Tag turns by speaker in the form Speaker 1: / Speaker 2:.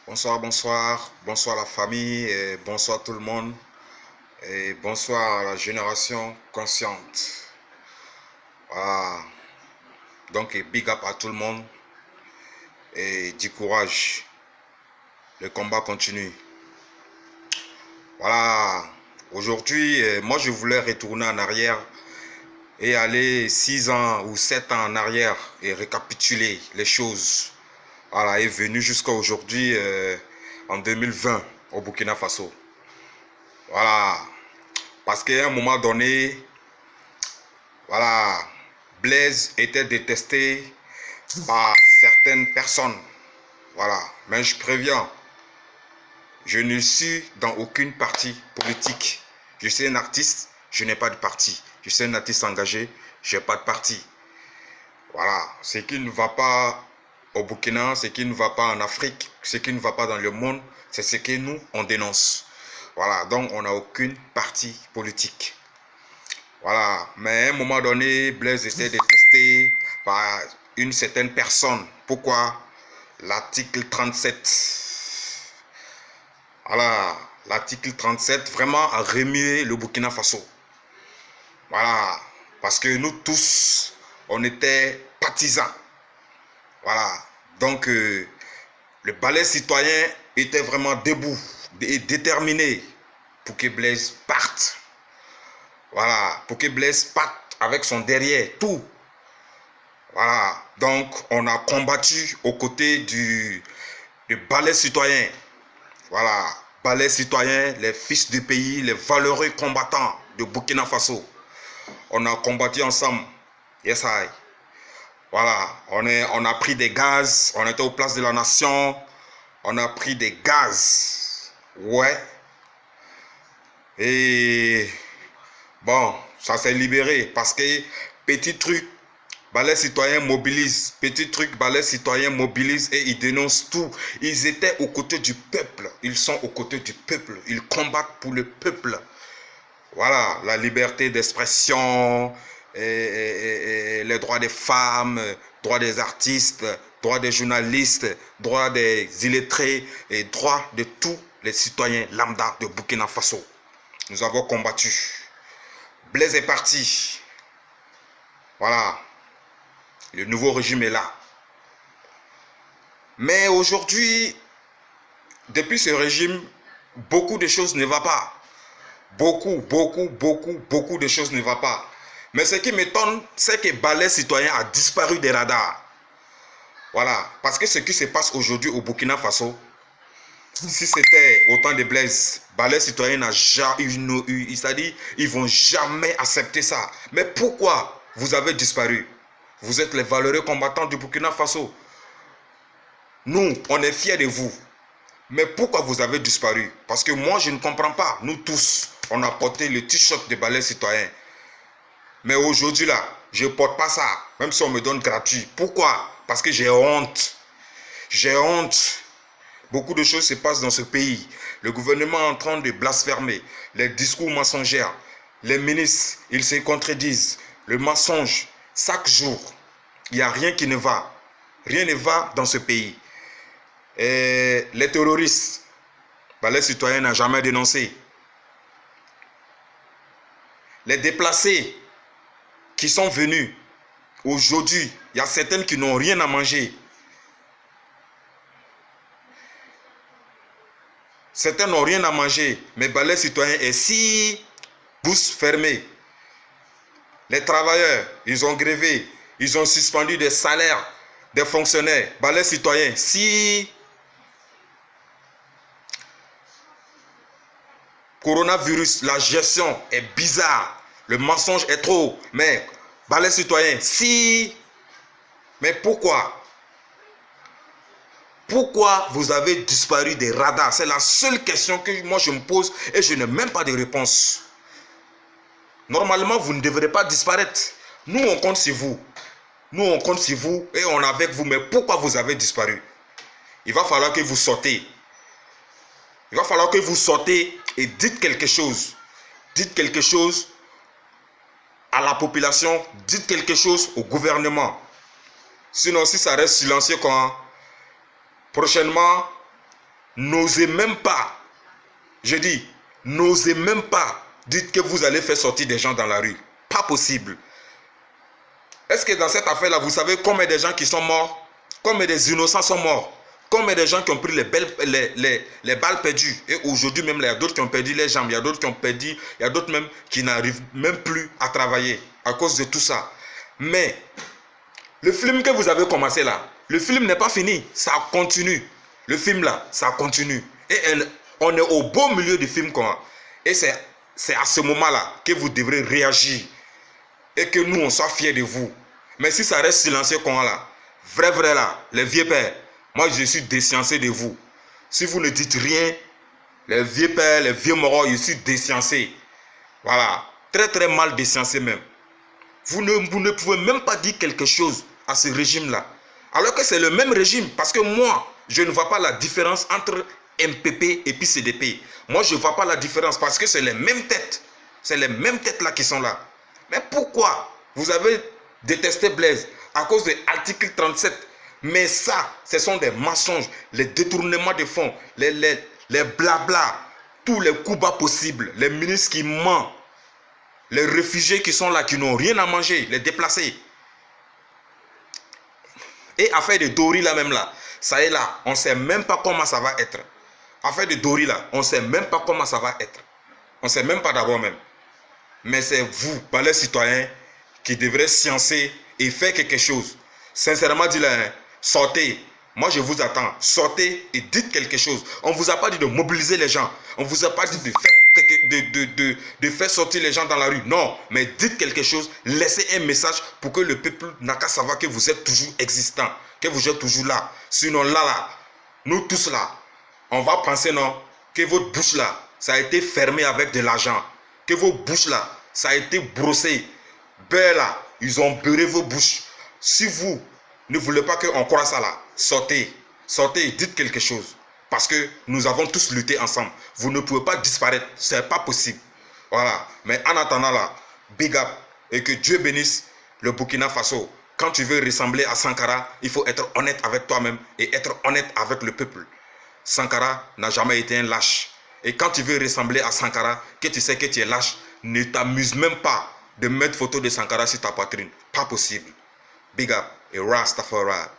Speaker 1: Bonsoir, bonsoir, bonsoir la famille, et bonsoir tout le monde, et bonsoir à la génération consciente. Voilà, donc big up à tout le monde, et du courage, le combat continue. Voilà, aujourd'hui, moi je voulais retourner en arrière et aller 6 ans ou 7 ans en arrière et récapituler les choses. Voilà, est venu jusqu'à aujourd'hui, en 2020, au Burkina Faso. Voilà, parce qu'à un moment donné, voilà, Blaise était détesté par certaines personnes. Voilà, mais je préviens, je ne suis dans aucune parti politique. Je suis un artiste, je n'ai pas de parti. Je suis un artiste engagé, je n'ai pas de parti. Voilà, ce qui ne va pas au Burkina, ce qui ne va pas en Afrique, ce qui ne va pas dans le monde, c'est ce que nous, on dénonce. Voilà, donc on n'a aucune parti politique. Voilà, mais à un moment donné, Blaise était détesté par une certaine personne. Pourquoi? L'article 37. Voilà, l'article 37 vraiment a remué le Burkina Faso. Voilà, parce que nous tous, on était partisans. Voilà, donc le balai citoyen était vraiment debout et déterminé pour que Blaise parte. Voilà, pour que Blaise parte avec son derrière, tout. Voilà, donc on a combattu aux côtés du balai citoyen. Voilà, balai citoyen, les fils du pays, les valeureux combattants de Burkina Faso. On a combattu ensemble. Yes, I. Voilà, on a pris des gaz, on était aux places de la nation, on a pris des gaz. Ouais. Et bon, ça s'est libéré parce que petit truc, balai citoyen mobilise, petit truc, balai citoyen mobilise et ils dénoncent tout. Ils étaient aux côtés du peuple, ils sont aux côtés du peuple, ils combattent pour le peuple. Voilà, la liberté d'expression, et les droits des femmes, droits des artistes, droits des journalistes, droits des illettrés et droits de tous les citoyens lambda de Burkina Faso. Nous avons combattu. Blaise est parti. Voilà. Le nouveau régime est là. Mais aujourd'hui, depuis ce régime, beaucoup de choses ne vont pas. Beaucoup de choses ne vont pas. Mais ce qui m'étonne, c'est que balai citoyen a disparu des radars. Voilà. Parce que ce qui se passe aujourd'hui au Burkina Faso, si c'était au temps de Blaise, balai citoyen n'a jamais eu, c'est-à-dire, ils vont jamais accepter ça. Mais pourquoi vous avez disparu? Vous êtes les valeureux combattants du Burkina Faso. Nous, on est fiers de vous. Mais pourquoi vous avez disparu? Parce que moi, je ne comprends pas. Nous tous, on a porté le t-shirt de balai citoyen. Mais aujourd'hui, là, je ne porte pas ça. Même si on me donne gratuit. Pourquoi? Parce que j'ai honte. J'ai honte. Beaucoup de choses se passent dans ce pays. Le gouvernement est en train de blasphémer. Les discours mensongers. Les ministres, ils se contredisent. Le mensonge. Chaque jour, il n'y a rien qui ne va. Rien ne va dans ce pays. Et les terroristes, balai citoyen n'a jamais dénoncé. Les déplacés qui sont venus aujourd'hui, il y a certaines qui n'ont rien à manger. Certains n'ont rien à manger, mais balai citoyen est si bouche fermée. Les travailleurs, ils ont grévé, ils ont suspendu des salaires des fonctionnaires. Balai citoyen, si coronavirus, la gestion est bizarre, le mensonge est trop, mais balai citoyen, si, mais pourquoi? Pourquoi vous avez disparu des radars? C'est la seule question que moi je me pose et je n'ai même pas de réponse. Normalement, vous ne devrez pas disparaître. Nous, on compte sur vous. Nous, on compte sur vous et on est avec vous. Mais pourquoi vous avez disparu? Il va falloir que vous sortez. Il va falloir que vous sortez et dites quelque chose. Dites quelque chose à la population. Dites quelque chose au gouvernement. Sinon, si ça reste silencieux, prochainement, n'osez même pas, je dis, n'osez même pas dire que vous allez faire sortir des gens dans la rue. Pas possible. Est-ce que dans cette affaire-là, vous savez combien de gens qui sont morts? Combien des innocents sont morts? Combien de gens qui ont pris les balles perdues? Et aujourd'hui même, il y a d'autres qui ont perdu les jambes, il y a d'autres qui ont perdu, il y a d'autres même qui n'arrivent même plus à travailler à cause de tout ça. Mais le film que vous avez commencé là, le film n'est pas fini, ça continue. Le film là, ça continue. Et on est au beau milieu du film quoi. Et c'est à ce moment-là que vous devrez réagir et que nous on soit fiers de vous. Mais si ça reste silencieux comme là, vrai là, les vieux pères, moi je suis déciencé de vous. Si vous ne dites rien, les vieux pères, les vieux morts, je suis déciencé. Voilà, très mal déciencé même. Vous ne pouvez même pas dire quelque chose à ce régime-là. Alors que c'est le même régime. Parce que moi, je ne vois pas la différence entre MPP et puis CDP. Moi, je ne vois pas la différence parce que c'est les mêmes têtes. C'est les mêmes têtes là qui sont là. Mais pourquoi vous avez détesté Blaise à cause de l'article 37? Mais ça, ce sont des mensonges, les détournements de fonds, les blabla, tous les coups bas possibles, les ministres qui mentent, les réfugiés qui sont là, qui n'ont rien à manger, les déplacés. Et affaire de Dori là même là, ça est là, on ne sait même pas comment ça va être. Affaire de Dori là, on ne sait même pas comment ça va être. On ne sait même pas d'abord même. Mais c'est vous, par les citoyens, qui devrez sciencer et faire quelque chose. Sincèrement dit là, hein, sortez. Moi je vous attends. Sortez et dites quelque chose. On ne vous a pas dit de mobiliser les gens. On ne vous a pas dit de faire sortir les gens dans la rue. Non, mais dites quelque chose. Laissez un message pour que le peuple n'a qu'à savoir que vous êtes toujours existant. Que vous êtes toujours là. Sinon là, nous tous là, on va penser non, que votre bouche là, ça a été fermé avec de l'argent. Que vos bouches là, ça a été brossé. Ben là, ils ont beurré vos bouches. Si vous ne voulez pas qu'on croie ça là, sortez. Sortez et dites quelque chose. Parce que nous avons tous lutté ensemble. Vous ne pouvez pas disparaître. Ce n'est pas possible. Voilà. Mais en attendant là, big up. Et que Dieu bénisse le Burkina Faso. Quand tu veux ressembler à Sankara, il faut être honnête avec toi-même et être honnête avec le peuple. Sankara n'a jamais été un lâche. Et quand tu veux ressembler à Sankara, que tu sais que tu es lâche, ne t'amuse même pas de mettre photo de Sankara sur ta poitrine. Pas possible. Big up et Rastafari.